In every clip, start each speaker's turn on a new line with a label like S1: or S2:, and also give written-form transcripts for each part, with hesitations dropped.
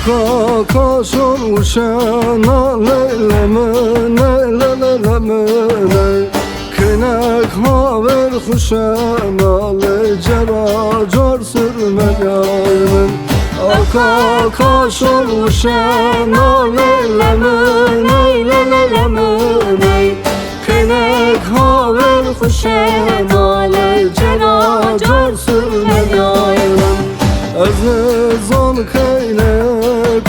S1: Kaka şoruşana leylemine leylemine Kınak haber kuşana leycera car sürme yaymen Kaka şoruşana leylemine leylemine Kınak haber kuşana leycera car sürme yaymen Azizan kayne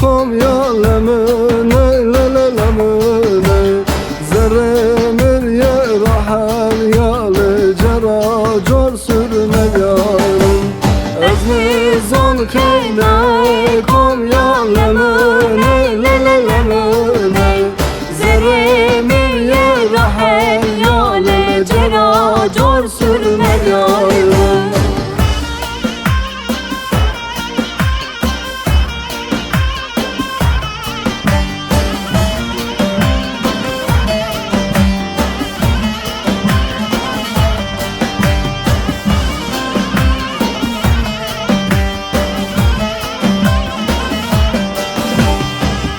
S1: kom ya lemine lemine Zeremir ye rahal ya lecera car sürme yarım Azizan kayne kom ya lemine lemine Zeremir ye rahal ya lecera car sürme yarım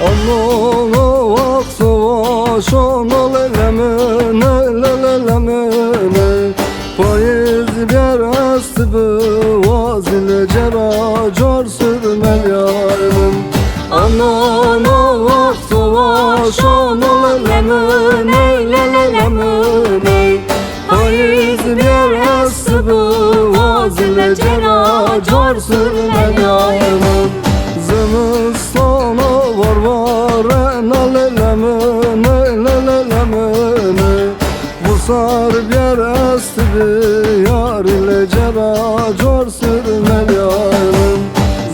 S1: Allah'a vaksı vaşana lelemine lelemine Faiz bir astıbı vazile cera car sürmel yarım Allah'a vaksı vaşana lelemine lelemine Faiz bir astıbı vazile cera car sürmel yarım Zımıstana varvarena lelemine lelemine Vusar bir estibi yar ile cera car sürmel yarım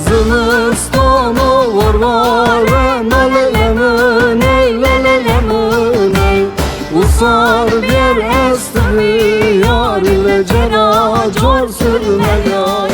S1: Zımıstana varvarena lelemine lelemine Vusar bir estibi yar ile cera car sürmel yarım